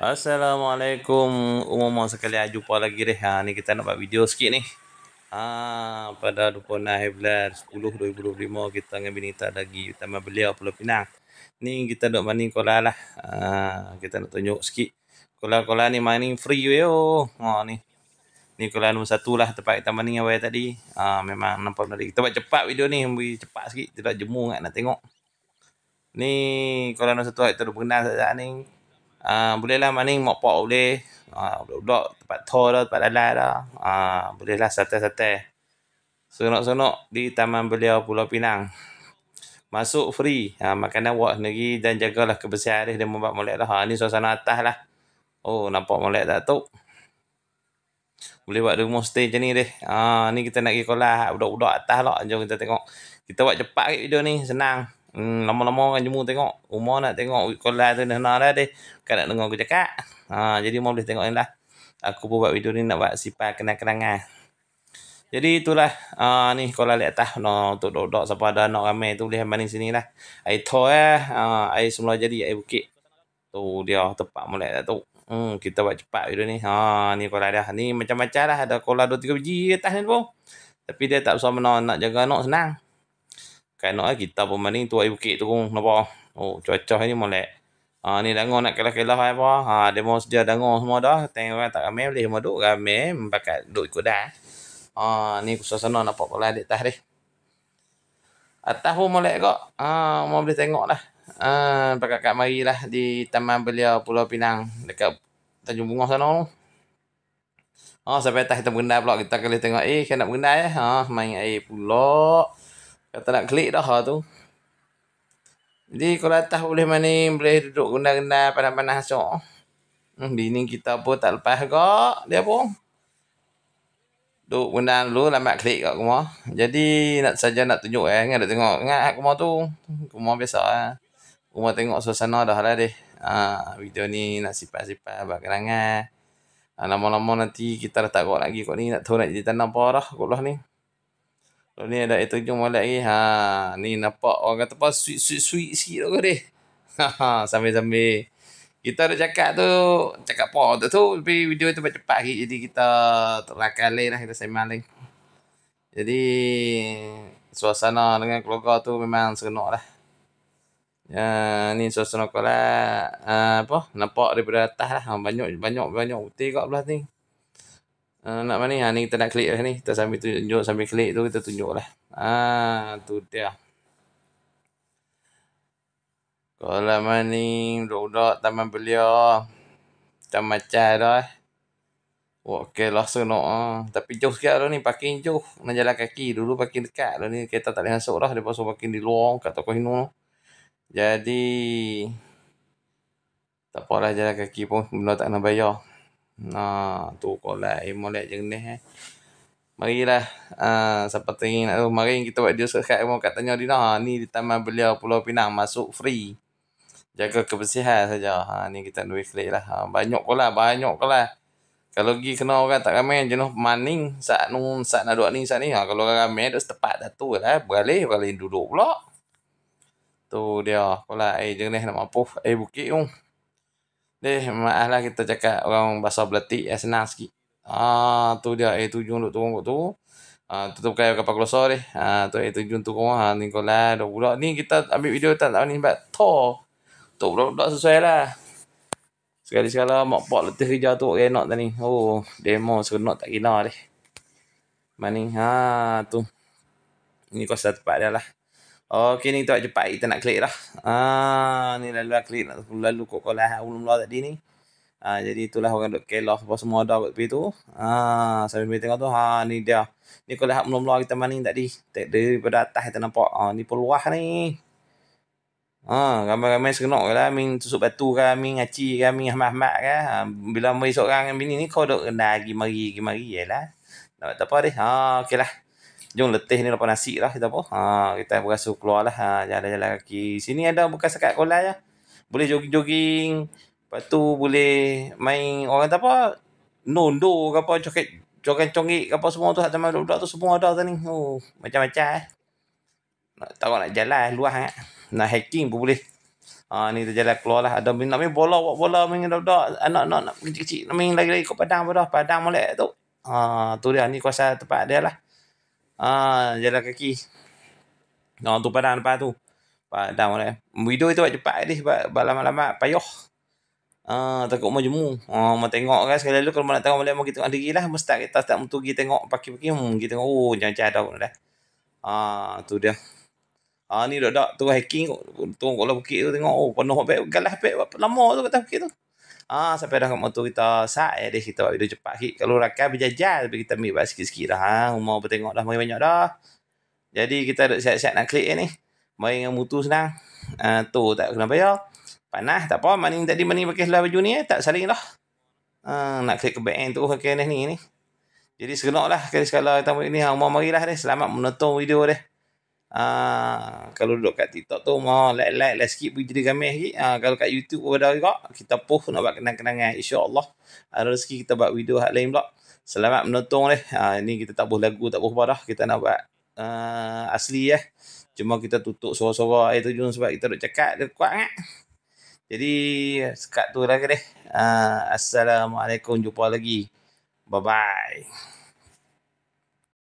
Assalamualaikum umum sekalian, jumpa lagi deh. Ni kita nak buat video sikit ni. Pada 26 bulan 10 2025 kita dengan Binita lagi Taman Belia Pulau Pinang. Ni kita duk maning kolam lah. Kita nak tunjuk sikit. Kolam-kolam ni maning free yo. Ni. Ni kolam nombor 1 lah tempat kita maning awal tadi. Memang nampak menarik. Kita buat cepat video ni, beri cepat sikit. Tidak jemu nak tengok. Ni kolam nombor 1 kita duk berenang saat ni. Bolehlah maning mokpok boleh. Budak-budak tempat thor dah, tempat dalam dah. Bolehlah santai-santai. Seronok-seronok di Taman Belia Pulau Pinang. Masuk free. Makanan buat sendiri dan jagalah kebersihan dia membuat molek lah. Ni suasana atas lah. Oh, nampak molek tak tu? Boleh buat rumah stay macam ni deh. Ni kita nak pergi kolam budak-budak atas lah. Jom kita tengok. Kita buat cepat video ni, senang. Lama-lama kan jemu tengok. Umar nak tengok kolam tu dah dah deh. Kan nak dengar aku cakap. Jadi Umar boleh tengok ni lah. Aku pun buat video ni nak buat sifat kenang-kenangan. Jadi itulah. Ni kolam di atas. Untuk duduk siapa ada anak ramai tu boleh main sini lah. Air thor air semula jadi air bukit. Tu dia tempat molek tak tu. Kita buat cepat video ni. Ni kolam dah. Ni macam-macam lah. Ada kolam 2-3 biji atas ni pun. Tapi dia tak besar mana nak jaga anak senang. Kan kita pun maning tu air bukit tu pun nampak. Cuaca ni molek. Ni dangar nak kelah-kelah apa. Dia mau sedia dangar semua dah. Tengok orang tak ramai boleh mau duduk ramai pakat duduk ikut dah. Ni suasana nampak kolam di atas ni. Atas pun molek kok. Mau boleh tengok lah. Pakat kat marilah di Taman Belia Pulau Pinang dekat Tanjung Bunga sana tu. Sampai atas kita berenang pula. Kita boleh tengok kan nak berenang main air pula. Kata nak klik dah tu. Jadi kalau atas boleh main, boleh duduk guna-guna panas-panas esok. Bini kita pun tak lepas kok. Dia pun. Duduk berenang dulu, lambat klik kat rumah. Jadi nak tunjuk nak tengok. Ingat rumah tu. Rumah biasa Rumah tengok suasana dah lah deh. Video ni nak sifat-sifat buat kenangan. Lama-lama nanti kita dah tak lagi kot ni. Nak tahu nak jadi tanam apa dah kot lah ni. Kalau ni ada itu jom molek lagi. Ni nampak orang kata apa sweet sikit tu deh. Sambil-sambil kita dah cakap apa tu tapi video tu cepat sikit jadi kita terakal lah kita sembang lagi. Jadi suasana dengan keluarga tu memang seronok lah. Ni suasana kolam nampak daripada atas lah. Banyak putih kat belah ni. Nak mana ni kita nak klik lah ni. Kita sambil tunjuk sambil klik tu kita tunjuk lah. Tu dia. Kolam maning budak-budak Taman Belia. Macam-macam dah. Okey lah seronok. Tapi jauh sikit lah ni. Parking jauh. Nak jalan kaki. Dulu parking dekat lah ni. Kereta tak boleh masuk dah. Dia pasal parking di luar kat Toko Hinu. Jadi tak apalah jalan kaki pun. Benda tak nak bayar. Tu kolam molek jenis Marilah siapa tengok nak mari kita buat video sekat kat tanya Dina. Ni di Taman Belia Pulau Pinang masuk free. Jaga kebersihan saja. Ni kita duit klik lah. Banyak kolam. Kalau pergi kena orang tak ramai jenuh maning saat nak duduk ni saat ni. Kalau orang ramai duduk setepat dah tu lah. Boleh duduk pula. Tu dia kolam air jenis nak mampu air bukit tu. Maaf lah kita cakap orang bahasa Beletik senang sikit. Tu dia air tujung duk turun kat tu. Tu bukan kapal kelosor deh. Tu air tujung turun. Ni kolam dah budak. Ni kita ambil video tak tahu ni sebab thor. Tu budak-budak sesuai lah. Sekali-sekala mak pak letih kerja tu enak tadi. Demo seronok tak kira deh. Maning tu. Ni kuasa tempat dia lah. Okey ni tu cepat kita nak klik dah. Ni lalu klik lalu kok kolam ulum-ulum tadi ni. Jadi itulah orang duk kelah apa semua ada kat tepi tu. Sambil tengok tu ni dia. Ni kolam ulum-ulum kita maning tadi. Daripada atas kita nampak. Ni peluah ni. Ramai-ramai seronok lah. Min tusuk batu kan, min ngaci kan, min ahmad-ahmad kan. Bila mari seorang dengan bini ni kau duk kena mari jelah. Tak apa deh. Okeylah. Jom letih ni lepas nasi lah kita apa. Kita berasu keluar lah. Jalan-jalan kaki. Sini ada bekas sekat kolam je. Boleh jogging-jogging. Lepas tu boleh main orang kata apa. Nondo ke apa. Coket-coket ke apa semua tu. Taman budak tu semua ada tu ni. Macam-macam Tahu nak jalan luas Nak hiking pun boleh. Ni terjalan keluar lah. Ada nak main bola, buat bola main budak anak-anak nak kecil-kecil nak main lagi-lagi kat padang pada padang molek tu. Tu dia ni kuasa tempat dia lah. Jalan kaki. Tu padang depan tu. Padang molek. Video itu buat cepat ni sebab lama-lama payah. Takut mau jemu. Mau tengok kan sekali lalu kalau nak tengok boleh mau kita tengok diri lah. Mesti kita tak mutu pergi tengok pagi-pagi kita tengok jangan ada dah. Tu dia. Ni dak tu hiking turun kat bukit tu tengok penuh baik galah baik lama tu kat bukit tu. Sampai dah kat motor kita sat dia kita buat video cepat sikit. Kalau rakan berjajar tapi kita ambil sikit-sikit dah. Rumah bertengok dah banyak dah. Jadi kita dah siap-siap nak klik ni. Main dengan motor senang. Tu tak kena bayar. Panas tak apa, maning pakai selah baju ni tak saling dah. Nak klik ke back tu pakai ni. Jadi seronok lah sekali-sekala kita buat ni. Umar marilah deh. Selamat menonton video deh. Kalau duduk kat TikTok tu mau like skip pergi jadi gambar sikit. Kalau kat YouTube ada juga kita post nak buat kenang-kenangan insya-Allah. Ada rezeki kita buat video hak lain pula. Selamat menonton deh. Ni kita tak boleh lagu tak boleh apa dah. Kita nak buat asli Cuma kita tutup suara-suara air terjun sebab kita duk cakap dia kuat sangat. Jadi sekat tu lagi deh. Assalamualaikum, jumpa lagi. Bye bye.